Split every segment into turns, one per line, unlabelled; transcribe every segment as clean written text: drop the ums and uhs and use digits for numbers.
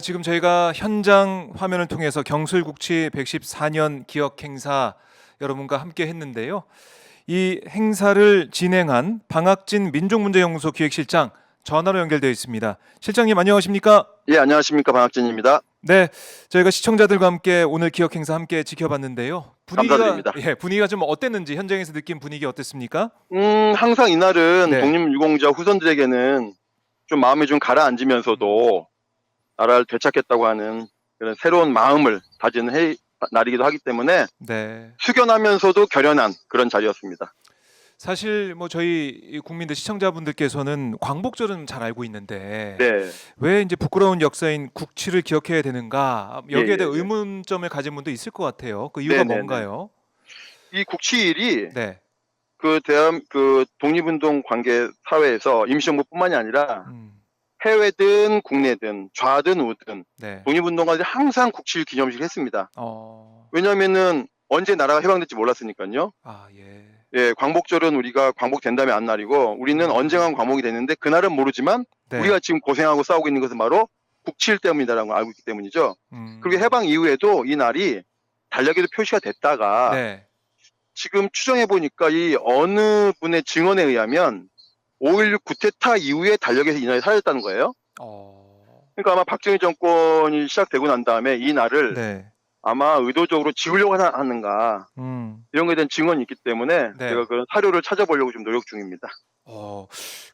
지금 저희가 현장 화면을 통해서 경술국치 114년 기억 행사 여러분과 함께 했는데요. 이 행사를 진행한 방학진 민족문제연구소 기획실장 전화로 연결되어 있습니다. 실장님 안녕하십니까?
예, 안녕하십니까. 방학진입니다.
네, 저희가 시청자들과 함께 오늘 기억 행사 함께 지켜봤는데요.
감사드립니다.
분위기가 좀 어땠는지 현장에서 느낀 분위기 어땠습니까?
항상 이날은
네.
독립유공자 후손들에게는 좀 마음이 좀 가라앉으면서도 나라를 되찾겠다고 하는 그런 새로운 마음을 다지는 날이기도 하기 때문에
네.
숙연하면서도 결연한 그런 자리였습니다.
사실 뭐 저희 국민들 시청자분들께서는 광복절은 잘 알고 있는데
네.
왜 이제 부끄러운 역사인 국치를 기억해야 되는가 여기에
예,
대해
예, 예.
의문점을 가진 분도 있을 것 같아요. 그 이유가
네네네.
뭔가요?
이 국치일이
네.
그 독립운동 관계 사회에서 임시정부뿐만이 아니라 해외든 국내든 좌든 우든
네.
독립운동가들이 항상 국치일 기념식을 했습니다.
어.
왜냐하면은 언제 나라가 해방될지 몰랐으니까요.
아, 예.
예, 광복절은 우리가 광복된 다음에 안 날이고 우리는 언젠간 광복이 됐는데 그날은 모르지만
네.
우리가 지금 고생하고 싸우고 있는 것은 바로 국치일 때문이다라는 걸 알고 있기 때문이죠. 그리고 해방 이후에도 이 날이 달력에도 표시가 됐다가
네.
지금 추정해 보니까 이 어느 분의 증언에 의하면 5.16 쿠데타 이후에 달력에서 이 날이 사라졌다는 거예요. 그러니까 아마 박정희 정권이 시작되고 난 다음에 이 날을
네.
아마 의도적으로 지우려고 하는가 이런 거에 대한 증언이 있기 때문에
네.
제가 그런 사료를 찾아보려고 좀 노력 중입니다.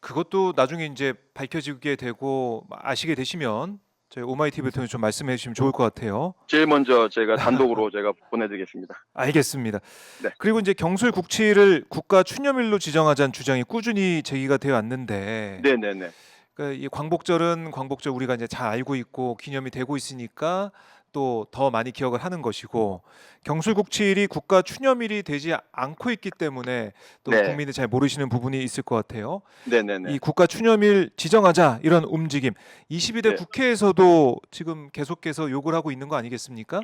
그것도 나중에 이제 밝혀지게 되고 아시게 되시면 저희 오마이 TV를 통해 좀 말씀해 주시면 좋을 것 같아요.
제일 먼저 제가 단독으로 제가 보내드리겠습니다.
알겠습니다.
네.
그리고 이제 경술국치를 국가 추념일로 지정하자는 주장이 꾸준히 제기가 되어 왔는데,
네네네.
그러니까 이 광복절은 광복절 우리가 이제 잘 알고 있고 기념이 되고 있으니까 또 더 많이 기억을 하는 것이고 경술국치일이 국가 추념일이 되지 않고 있기 때문에 또
네.
국민이 잘 모르시는 부분이 있을 것 같아요.
네네네.
이 국가 추념일 지정하자 이런 움직임 22대
네.
국회에서도 지금 계속해서 요구를 하고 있는 거 아니겠습니까?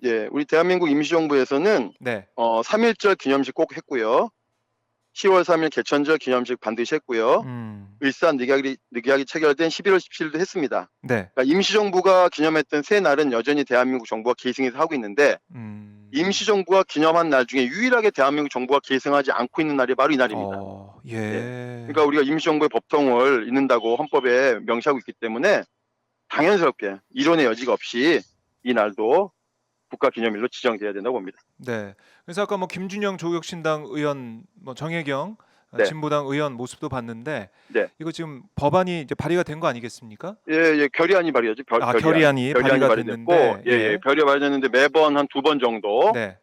예, 우리 대한민국 임시정부에서는
네.
3.1절 기념식 꼭 했고요. 10월 3일 개천절 기념식 반드시 했고요. 일산 늑약이 체결된 11월 17일도 했습니다.
네.
그러니까 임시정부가 기념했던 세 날은 여전히 대한민국 정부가 계승해서 하고 있는데 임시정부가 기념한 날 중에 유일하게 대한민국 정부가 계승하지 않고 있는 날이 바로 이 날입니다.
예.
네. 그러니까 우리가 임시정부의 법통을 잇는다고 헌법에 명시하고 있기 때문에 당연스럽게 이론의 여지가 없이 이 날도 국가기념일로 지정돼야 된다고 봅니다.
네. 그래서 아까 뭐 김준영 조국신당 의원, 뭐 정혜경
네.
진보당 의원 모습도 봤는데
네.
이거 지금 법안이 이제 발의가 된 거 아니겠습니까?
예, 결의안이 발의하죠.
결의안이 발의가 됐는데,
예, 결의 발의됐는데 매번 한 2번 정도.
네.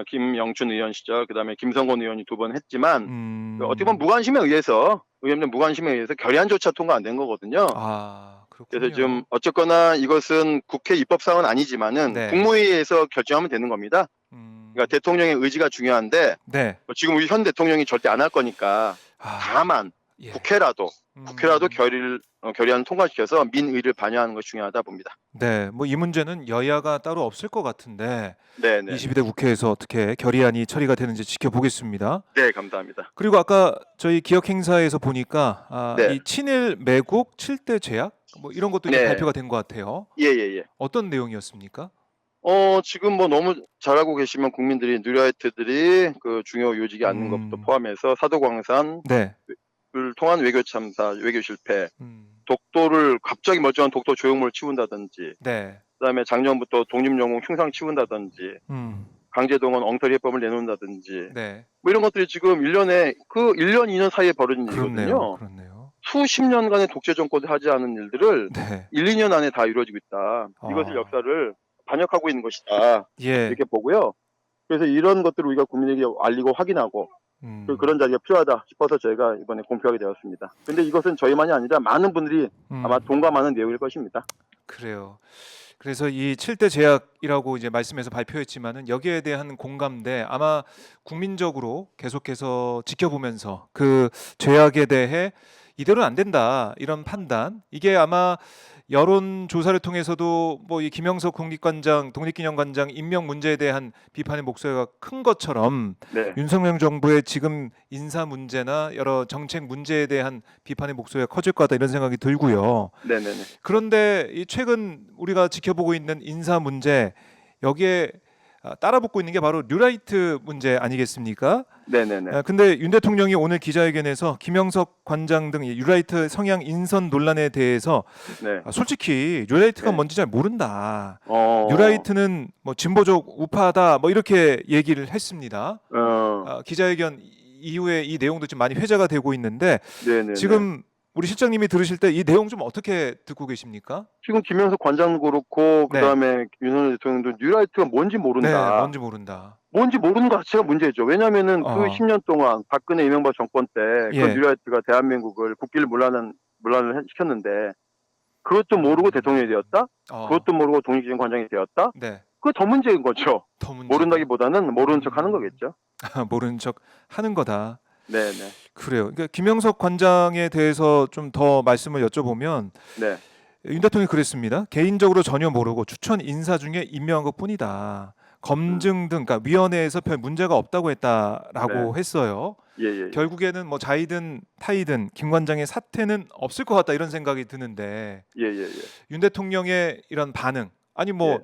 김영춘 의원 시절, 그다음에 김성곤 의원이 2번 했지만 어떻게 보면 의원들 무관심에 의해서 결의안조차 통과 안 된 거거든요.
그렇군요.
그래서 지금 어쨌거나 이것은 국회 입법사항은 아니지만은
네.
국무회의에서 결정하면 되는 겁니다. 그러니까 대통령의 의지가 중요한데
네.
지금 우리 현 대통령이 절대 안 할 거니까 다만
예.
국회라도 결의안을 통과시켜서 민의를 반영하는 것이 중요하다 봅니다.
네, 뭐 이 문제는 여야가 따로 없을 것 같은데
네네.
22대 국회에서 어떻게 결의안이 처리가 되는지 지켜보겠습니다.
네, 감사합니다.
그리고 아까 저희 기억 행사에서 보니까
네.
이 친일 매국 7대 죄악 뭐 이런 것도 이제
네.
발표가 된 것 같아요.
예.
어떤 내용이었습니까?
지금 뭐 너무 잘 알고 계시면 국민들이 뉴라이트들이 그 중요 요직에 앉는 것부터 포함해서 사도광산을
네.
통한 외교 참사, 외교 실패, 독도를 갑자기 멀쩡한 독도 조형물을 치운다든지,
네.
그다음에 작년부터 독립영웅 흉상 치운다든지, 강제동원 엉터리 해법을 내놓는다든지,
네.
뭐 이런 것들이 지금 1년, 2년 사이에 벌어진 일이거든요.
그렇네요.
수십 년간의 독재 정권이 하지 않은 일들을
네.
1, 2년 안에 다 이루어지고 있다. 이것을 역사를 반역하고 있는 것이다.
예.
이렇게 보고요. 그래서 이런 것들을 우리가 국민에게 알리고 확인하고 그런 자리가 필요하다 싶어서 저희가 이번에 공표하게 되었습니다. 근데 이것은 저희만이 아니라 많은 분들이 아마 동감하는 내용일 것입니다.
그래요. 그래서 이 7대 제약이라고 이제 말씀해서 발표했지만은 여기에 대한 공감대 아마 국민적으로 계속해서 지켜보면서 그 죄악에 대해 이대로는 안 된다 이런 판단 이게 아마 여론 조사를 통해서도 뭐 이 김영석 국립관장, 독립기념관장 임명 문제에 대한 비판의 목소리가 큰 것처럼
네.
윤석열 정부의 지금 인사 문제나 여러 정책 문제에 대한 비판의 목소리가 커질 것 같다 이런 생각이 들고요.
네네네.
그런데 이 최근 우리가 지켜보고 있는 인사 문제 여기에 따라붙고 있는 게 바로 뉴라이트 문제 아니겠습니까?
네네네.
근데 윤 대통령이 오늘 기자회견에서 김영석 관장 등 이 뉴라이트 성향 인선 논란에 대해서
네.
솔직히 뉴라이트가
네.
뭔지 잘 모른다.
어.
뉴라이트는 뭐 진보적 우파다 뭐 이렇게 얘기를 했습니다. 기자회견 이후에 이 내용도 좀 많이 회자가 되고 있는데
네네네.
지금 우리 실장님이 들으실 때 이 내용 좀 어떻게 듣고 계십니까?
지금 김영석 관장도 그렇고
네.
그다음에 윤석열 대통령도 뉴라이트가 뭔지
네,
모른다.
뭔지 모른다.
뭔지 모르는 것 자체가 문제죠. 왜냐하면은 그
어.
10년 동안 박근혜 이명박 정권 때 그
예.
뉴라이트가 대한민국을 국기를 문란을 시켰는데 그것도 모르고 대통령이 되었다? 그것도 모르고 독립기념 관장이 되었다?
네.
그거 더 문제인 거죠.
더 문제.
모른다기보다는 모르는 척 하는 거겠죠.
모르는 척 하는 거다.
네네.
그래요. 그러니까 김영석 관장에 대해서 좀 더 말씀을 여쭤보면
네.
윤 대통령이 그랬습니다. 개인적으로 전혀 모르고 추천 인사 중에 임명한 것뿐이다. 검증 등 그러니까 위원회에서 별 문제가 없다고 했다라고
네.
했어요.
예.
결국에는 뭐 자이든 타이든 김 관장의 사퇴는 없을 것 같다 이런 생각이 드는데
예.
윤 대통령의 이런 반응 아니 뭐
예.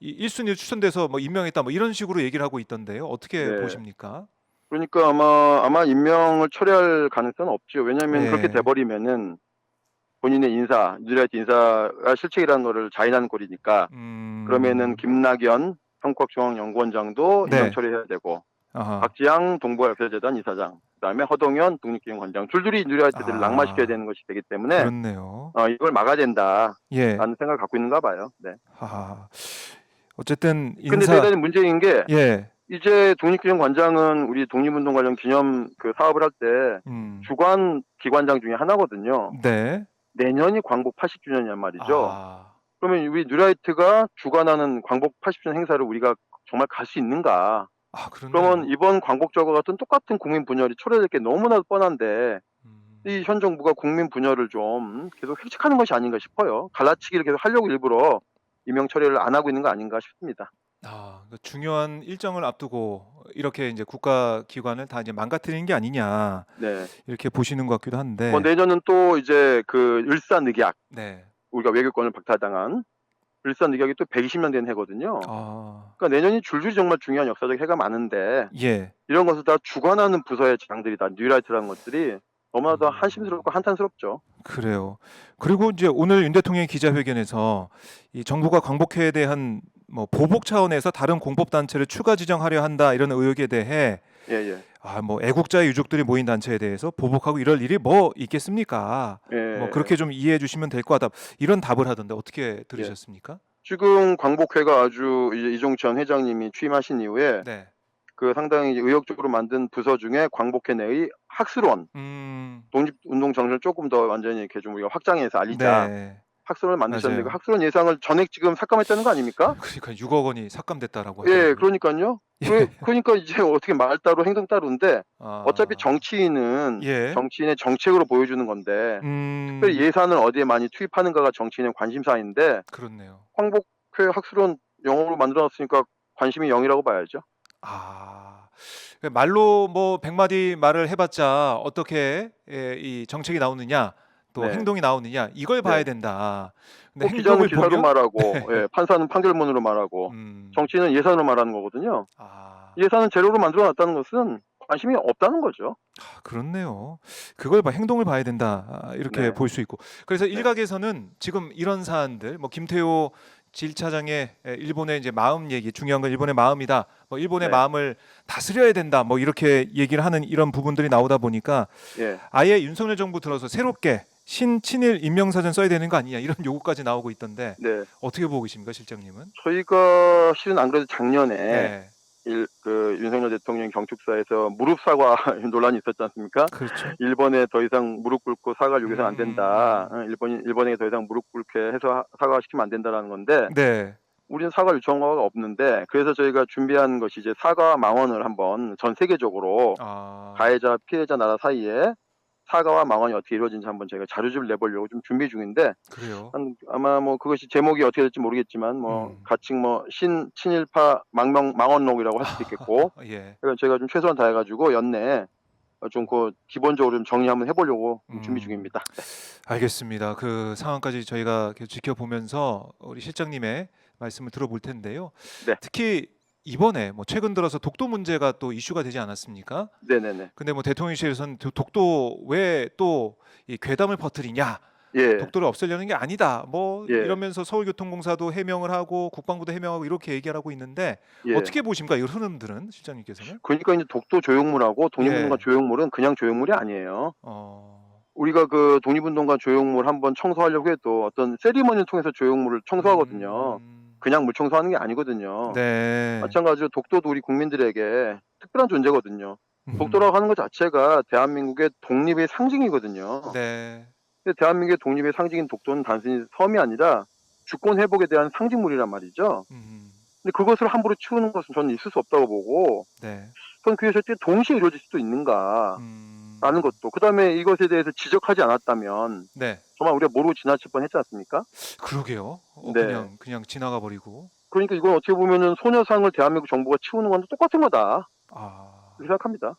이 1순위 추천돼서 뭐 임명했다 뭐 이런 식으로 얘기를 하고 있던데요. 어떻게
네.
보십니까?
그러니까 아마 임명을 철회할 가능성은 없죠. 왜냐하면
네.
그렇게 돼버리면은 본인의 뉴라이트 인사가 실책이라는 거를 자인하는 꼴이니까 그러면은 김낙연 한국중앙연구원장도
네.
임명 처리해야 되고
아하.
박지양 동부학교재단 이사장 그다음에 허동현 독립기념관장 줄줄이 뉴라이트들을 낙마시켜야 되는 것이 되기 때문에
그렇네요.
이걸 막아야 된다라는
예.
생각을 갖고 있는가 봐요. 네.
하하. 어쨌든
근데 대단히 문제인 게
예.
이제 독립기념관장은 우리 독립운동 관련 기념 그 사업을 할 때 주관 기관장 중에 하나거든요.
네.
내년이 광복 80주년이란 말이죠.
아.
그러면 우리 뉴라이트가 주관하는 광복 80주년 행사를 우리가 정말 갈 수 있는가?
그렇네요.
그러면 이번 광복절과 같은 똑같은 국민 분열이 초래될 게 너무나도 뻔한데 이 현 정부가 국민 분열을 좀 계속 획책하는 것이 아닌가 싶어요. 갈라치기를 계속 하려고 일부러 임명 처리를 안 하고 있는 거 아닌가 싶습니다.
그러니까 중요한 일정을 앞두고 이렇게 이제 국가 기관을 다 이제 망가뜨리는 게 아니냐
네.
이렇게 보시는 것 같기도 한데.
뭐 내년은 또 이제 그 일사늑약
네.
우리가 외교권을 박탈당한 일사늑약이 또 120년 된 해거든요. 그러니까 내년이 줄줄이 정말 중요한 역사적 해가 많은데
예.
이런 것을 다 주관하는 부서의 장들이다. 뉴라이트라는 것들이 너무나도 한심스럽고 한탄스럽죠.
그래요. 그리고 이제 오늘 윤 대통령의 기자회견에서 이 정부가 광복회에 대한 뭐 보복 차원에서 다른 공법 단체를 추가 지정하려 한다 이런 의혹에 대해
예.
뭐 애국자의 유족들이 모인 단체에 대해서 보복하고 이럴 일이 뭐 있겠습니까?
예.
뭐 그렇게 좀 이해해 주시면 될 것 같다. 이런 답을 하던데 어떻게 들으셨습니까?
지금 광복회가 아주 이제 이종천 회장님이 취임하신 이후에
네.
그 상당히 의욕적으로 만든 부서 중에 광복회 내의 학술원, 독립운동 정신을 조금 더 완전히 이렇게 좀 우리가 확장해서 알리자.
네.
학술원을 만드셨는데 그
맞아요.
학술원 예상을 전액 지금 삭감했다는 거 아닙니까?
그러니까 6억 원이 삭감됐다라고
예,
하더라고요.
그러니까요. 그러니까 이제 어떻게 말 따로 행동 따로인데 어차피 정치인은
예.
정치인의 정책으로 보여주는 건데 특별히 예산을 어디에 많이 투입하는가가 정치인의 관심사인데
그렇네요.
광복회 학술원 영어로 만들어놨으니까 관심이 0이라고 봐야죠.
말로 뭐 100마디 말을 해봤자 어떻게 이 정책이 나오느냐 또
네.
행동이 나오느냐 이걸 봐야 된다. 근데
기자는
행동을
기사로
보면
말하고 판사는 판결문으로 말하고 정치인은 예산으로 말하는 거거든요. 예산은 재료로 만들어놨다는 것은 관심이 없다는 거죠.
그렇네요. 그걸 행동을 봐야 된다 이렇게
네.
볼 수 있고 그래서 일각에서는 지금 이런 사안들 뭐 김태호 질 차장의 일본의 이제 마음 얘기 중요한 건 일본의 마음이다. 뭐 일본의 마음을 다스려야 된다. 뭐 이렇게 얘기를 하는 이런 부분들이 나오다 보니까 아예 윤석열 정부 들어서 새롭게 친일 임명사전 써야 되는 거 아니냐 이런 요구까지 나오고 있던데 어떻게 보고 계십니까, 실장님은?
저희가 실은 안 그래도 작년에 그 윤석열 대통령 경축사에서 무릎 사과 논란이 있었지 않습니까?
그렇죠.
일본에 더 이상 무릎 꿇고 사과를 요구해서는 안 된다. 일본에게 더 이상 무릎 꿇게 해서 사과시키면 안 된다라는 건데 우리는 사과 요청한 바가 없는데 그래서 저희가 준비한 것이 이제 사과 망언을 한번 전 세계적으로 가해자 피해자 나라 사이에 사과와 망언이 어떻게 이루어진지 한번 저희가 자료집을 내보려고 좀 준비 중인데
그래요.
아마 뭐 그것이 제목이 어떻게 될지 모르겠지만 뭐 가칭 뭐 친일파 망언록이라고 할 수도 있겠고
예.
그래서 제가 좀 최선을 다해가지고 연내에 좀 그 기본적으로 좀 정리 한번 해보려고 준비 중입니다. 네.
알겠습니다. 그 상황까지 저희가 계속 지켜보면서 우리 실장님의 말씀을 들어볼 텐데요.
네.
특히 이번에 뭐 최근 들어서 독도 문제가 또 이슈가 되지 않았습니까?
네네네.
근데 뭐 대통령실에서는 독도 왜 또 이 괴담을 퍼뜨리냐?
예.
독도를 없애려는 게 아니다. 뭐
예.
이러면서 서울교통공사도 해명을 하고 국방부도 해명하고 이렇게 얘기를 하고 있는데
예.
어떻게 보십니까? 이 흐름들은 실장님께서는?
그러니까 이제 독도 조형물하고 독립운동가
예.
조형물은 그냥 조형물이 아니에요. 우리가 그 독립운동가 조형물 한번 청소하려고 해도 어떤 세리머니를 통해서 조형물을 청소하거든요. 그냥 물 청소하는 게 아니거든요.
네.
마찬가지로 독도도 우리 국민들에게 특별한 존재거든요. 독도라고 하는 것 자체가 대한민국의 독립의 상징이거든요.
네.
근데 대한민국의 독립의 상징인 독도는 단순히 섬이 아니라 주권 회복에 대한 상징물이란 말이죠. 근데 그것을 함부로 치우는 것은 저는 있을 수 없다고 보고,
네.
그건 그게 절대 동시에 이루어질 수도 있는가 라는 것도, 그 다음에 이것에 대해서 지적하지 않았다면
네.
정말 우리가 모르고 지나칠 뻔 했지 않습니까?
그러게요.
네.
그냥 지나가 버리고.
그러니까 이건 어떻게 보면은 소녀상을 대한민국 정부가 치우는 건 똑같은 거다 이렇게 생각합니다.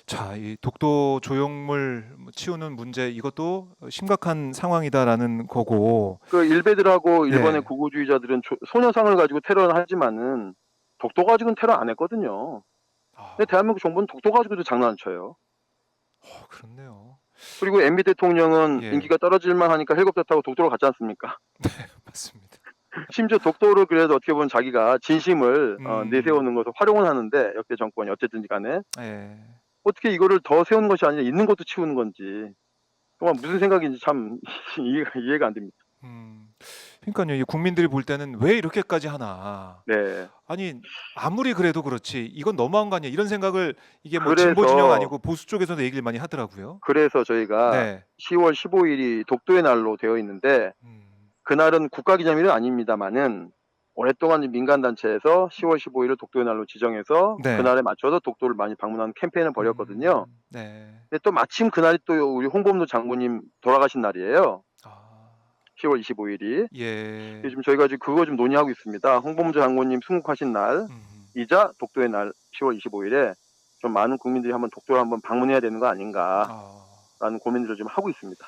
자, 이 독도 조형물 치우는 문제 이것도 심각한 상황이다라는 거고.
그 일베들하고
네.
일본의 구구주의자들은 소녀상을 가지고 테러를 하지만은 독도 가지고는 테러 안 했거든요. 근데 대한민국 정부는 독도 가지고도 장난 안 쳐요.
그렇네요.
그리고 MB 대통령은
예.
인기가 떨어질만 하니까 헬리콥터 타고 독도로 갔지 않습니까?
맞습니다.
심지어 독도를 그래도 어떻게 보면 자기가 진심을 내세우는 것을 활용을 하는데 역대 정권이 어쨌든지 간에
예.
어떻게 이거를 더 세우는 것이 아니라 있는 것도 치우는 건지 정말 무슨 생각인지 참 이해가 안 됩니다.
그러니까요. 이 국민들이 볼 때는 왜 이렇게까지 하나.
네.
아니 아무리 그래도 그렇지 이건 너무한 거 아니야 이런 생각을 이게 뭐
그래서-
진보 진영 아니고 보수 쪽에서도 얘기를 많이 하더라고요.
그래서 저희가
네.
10월 15일이 독도의 날로 되어 있는데 그날은 국가기념일은 아닙니다만은 오랫동안 민간단체에서 10월 15일을 독도의 날로 지정해서
네.
그날에 맞춰서 독도를 많이 방문하는 캠페인을 벌였거든요.
네.
근데 또 마침 그날이 또 우리 홍범도 장군님 돌아가신 날이에요. 10월 25일이.
예.
지금 저희가 지금 그거 좀 논의하고 있습니다. 홍범도 장군님 순국하신 날이자 독도의 날 10월 25일에 좀 많은 국민들이 한번 독도를 한번 방문해야 되는 거 아닌가라는 고민들을 좀 하고 있습니다.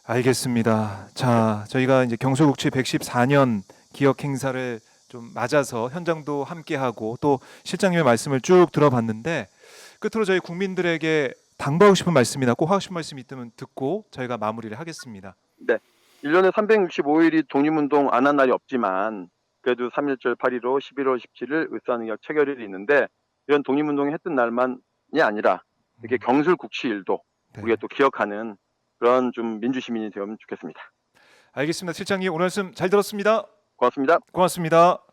알겠습니다. 자, 저희가 이제 경술국치 114년 기억 행사를 좀 맞아서 현장도 함께하고 또 실장님의 말씀을 쭉 들어봤는데 끝으로 저희 국민들에게 당부하고 싶은 말씀이나 꼭 하고 싶은 말씀이 있다면 듣고 저희가 마무리를 하겠습니다.
네. 1년에 365일이 독립운동 안 한 날이 없지만 그래도 3.1절 8.15 11월 17일 을사능력 체결일이 있는데 이런 독립운동이 했던 날만이 아니라 이렇게 경술국치일도
네.
우리가 또 기억하는 그런 좀 민주시민이 되면 좋겠습니다.
알겠습니다. 실장님 오늘 말씀 잘 들었습니다.
고맙습니다.
고맙습니다.